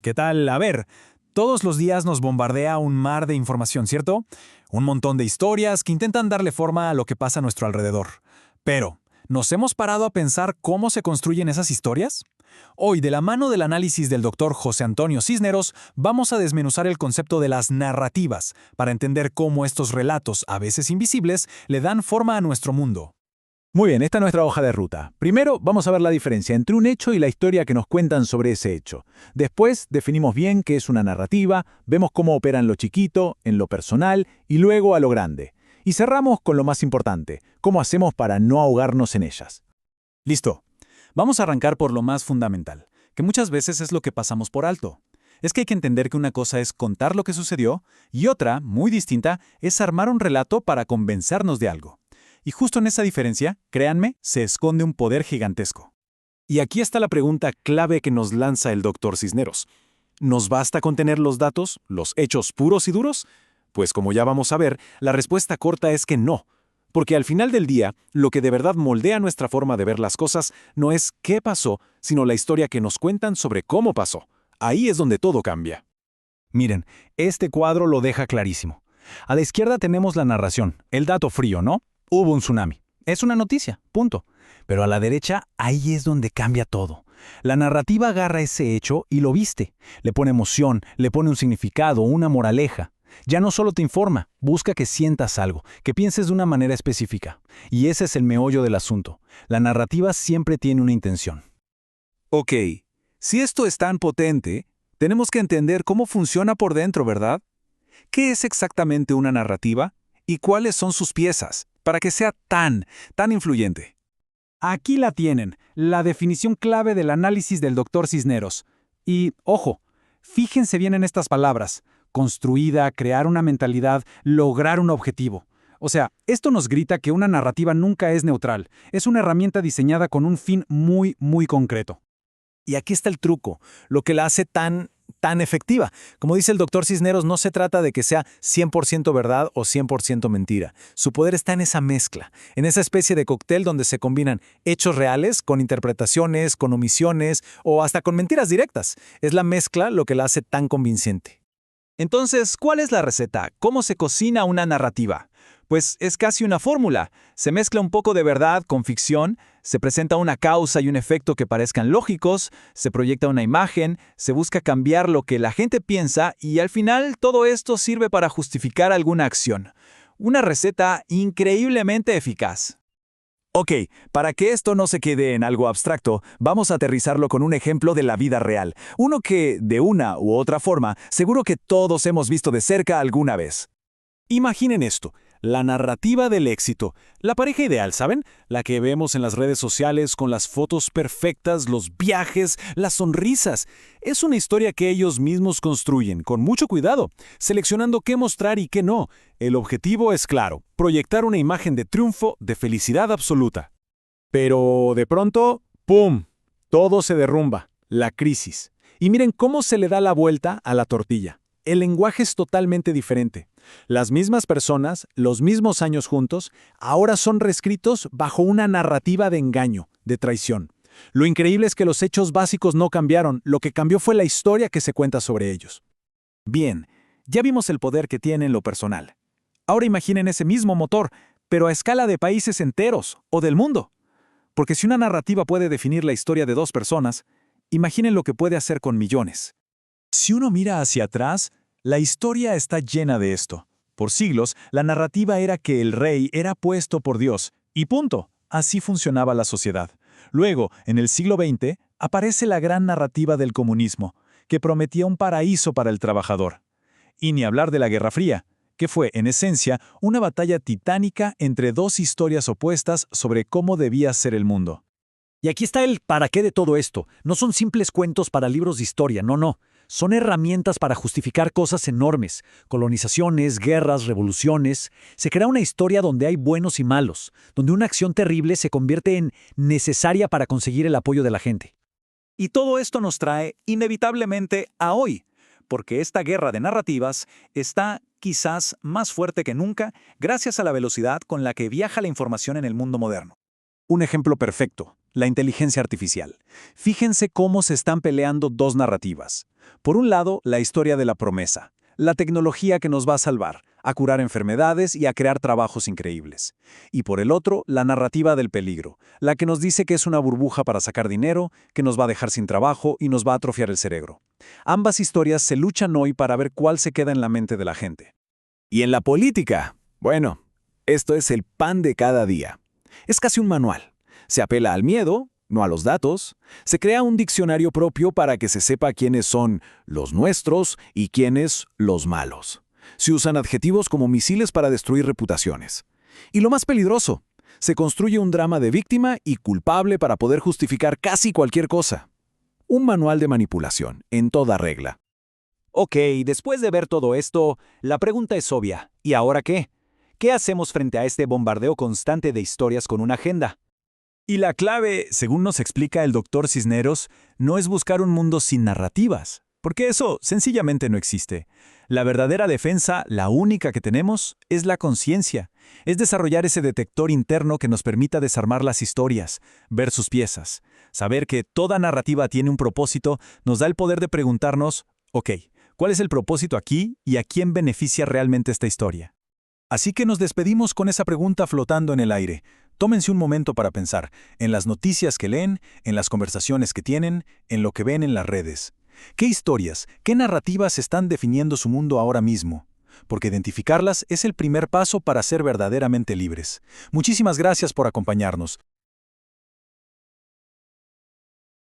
¿Qué tal? A ver, todos los días nos bombardea un mar de información, ¿cierto? Un montón de historias que intentan darle forma a lo que pasa a nuestro alrededor. Pero, ¿nos hemos parado a pensar cómo se construyen esas historias? Hoy, de la mano del análisis del doctor José Antonio Cisneros, vamos a desmenuzar el concepto de las narrativas para entender cómo estos relatos, a veces invisibles, le dan forma a nuestro mundo. Muy bien, esta es nuestra hoja de ruta. Primero, vamos a ver la diferencia entre un hecho y la historia que nos cuentan sobre ese hecho. Después, definimos bien qué es una narrativa, vemos cómo opera en lo chiquito, en lo personal y luego a lo grande. Y cerramos con lo más importante, cómo hacemos para no ahogarnos en ellas. Listo. Vamos a arrancar por lo más fundamental, que muchas veces es lo que pasamos por alto. Es que hay que entender que una cosa es contar lo que sucedió y otra, muy distinta, es armar un relato para convencernos de algo. Y justo en esa diferencia, créanme, se esconde un poder gigantesco. Y aquí está la pregunta clave que nos lanza el doctor Cisneros. ¿Nos basta con tener los datos, los hechos puros y duros? Pues como ya vamos a ver, la respuesta corta es que no. Porque al final del día, lo que de verdad moldea nuestra forma de ver las cosas no es qué pasó, sino la historia que nos cuentan sobre cómo pasó. Ahí es donde todo cambia. Miren, este cuadro lo deja clarísimo. A la izquierda tenemos la narración, el dato frío, ¿no? Hubo un tsunami. Es una noticia, punto. Pero a la derecha, ahí es donde cambia todo. La narrativa agarra ese hecho y lo viste. Le pone emoción, le pone un significado, una moraleja. Ya no solo te informa, busca que sientas algo, que pienses de una manera específica. Y ese es el meollo del asunto. La narrativa siempre tiene una intención. Ok, si esto es tan potente, tenemos que entender cómo funciona por dentro, ¿verdad? ¿Qué es exactamente una narrativa? ¿Y cuáles son sus piezas? Para que sea tan influyente. Aquí la tienen, la definición clave del análisis del doctor Cisneros. Y, ojo, fíjense bien en estas palabras. Construida, crear una mentalidad, lograr un objetivo. O sea, esto nos grita que una narrativa nunca es neutral. Es una herramienta diseñada con un fin muy concreto. Y aquí está el truco, lo que la hace tan efectiva. Como dice el doctor Cisneros, no se trata de que sea 100% verdad o 100% mentira. Su poder está en esa mezcla, en esa especie de cóctel donde se combinan hechos reales con interpretaciones, con omisiones o hasta con mentiras directas. Es la mezcla lo que la hace tan convincente. Entonces, ¿cuál es la receta? ¿Cómo se cocina una narrativa? Pues es casi una fórmula. Se mezcla un poco de verdad con ficción, se presenta una causa y un efecto que parezcan lógicos, se proyecta una imagen, se busca cambiar lo que la gente piensa y al final todo esto sirve para justificar alguna acción. Una receta increíblemente eficaz. Ok, para que esto no se quede en algo abstracto, vamos a aterrizarlo con un ejemplo de la vida real. Uno que, de una u otra forma, seguro que todos hemos visto de cerca alguna vez. Imaginen esto. La narrativa del éxito. La pareja ideal, ¿saben? La que vemos en las redes sociales con las fotos perfectas, los viajes, las sonrisas. Es una historia que ellos mismos construyen, con mucho cuidado, seleccionando qué mostrar y qué no. El objetivo es claro, proyectar una imagen de triunfo, de felicidad absoluta. Pero de pronto, ¡pum!, todo se derrumba, la crisis. Y miren cómo se le da la vuelta a la tortilla. El lenguaje es totalmente diferente. Las mismas personas, los mismos años juntos, ahora son reescritos bajo una narrativa de engaño, de traición. Lo increíble es que los hechos básicos no cambiaron, lo que cambió fue la historia que se cuenta sobre ellos. Bien, ya vimos el poder que tiene en lo personal. Ahora imaginen ese mismo motor, pero a escala de países enteros o del mundo. Porque si una narrativa puede definir la historia de dos personas, imaginen lo que puede hacer con millones. Si uno mira hacia atrás, la historia está llena de esto. Por siglos, la narrativa era que el rey era puesto por Dios, y punto. Así funcionaba la sociedad. Luego, en el siglo XX, aparece la gran narrativa del comunismo, que prometía un paraíso para el trabajador. Y ni hablar de la Guerra Fría, que fue, en esencia, una batalla titánica entre dos historias opuestas sobre cómo debía ser el mundo. Y aquí está el para qué de todo esto. No son simples cuentos para libros de historia, no. Son herramientas para justificar cosas enormes, colonizaciones, guerras, revoluciones. Se crea una historia donde hay buenos y malos, donde una acción terrible se convierte en necesaria para conseguir el apoyo de la gente. Y todo esto nos trae inevitablemente a hoy, porque esta guerra de narrativas está quizás más fuerte que nunca gracias a la velocidad con la que viaja la información en el mundo moderno. Un ejemplo perfecto, la inteligencia artificial. Fíjense cómo se están peleando dos narrativas. Por un lado, la historia de la promesa, la tecnología que nos va a salvar, a curar enfermedades y a crear trabajos increíbles. Y por el otro, la narrativa del peligro, la que nos dice que es una burbuja para sacar dinero, que nos va a dejar sin trabajo y nos va a atrofiar el cerebro. Ambas historias se luchan hoy para ver cuál se queda en la mente de la gente. Y en la política, bueno, esto es el pan de cada día. Es casi un manual. Se apela al miedo, no a los datos. Se crea un diccionario propio para que se sepa quiénes son los nuestros y quiénes los malos. Se usan adjetivos como misiles para destruir reputaciones. Y lo más peligroso, se construye un drama de víctima y culpable para poder justificar casi cualquier cosa. Un manual de manipulación, en toda regla. Ok, después de ver todo esto, la pregunta es obvia. ¿Y ahora qué? ¿Qué hacemos frente a este bombardeo constante de historias con una agenda? Y la clave, según nos explica el Dr. Cisneros, no es buscar un mundo sin narrativas, porque eso sencillamente no existe. La verdadera defensa, la única que tenemos, es la conciencia. Es desarrollar ese detector interno que nos permita desarmar las historias, ver sus piezas. Saber que toda narrativa tiene un propósito nos da el poder de preguntarnos, ok, ¿cuál es el propósito aquí y a quién beneficia realmente esta historia? Así que nos despedimos con esa pregunta flotando en el aire. Tómense un momento para pensar en las noticias que leen, en las conversaciones que tienen, en lo que ven en las redes. ¿Qué historias, qué narrativas están definiendo su mundo ahora mismo? Porque identificarlas es el primer paso para ser verdaderamente libres. Muchísimas gracias por acompañarnos.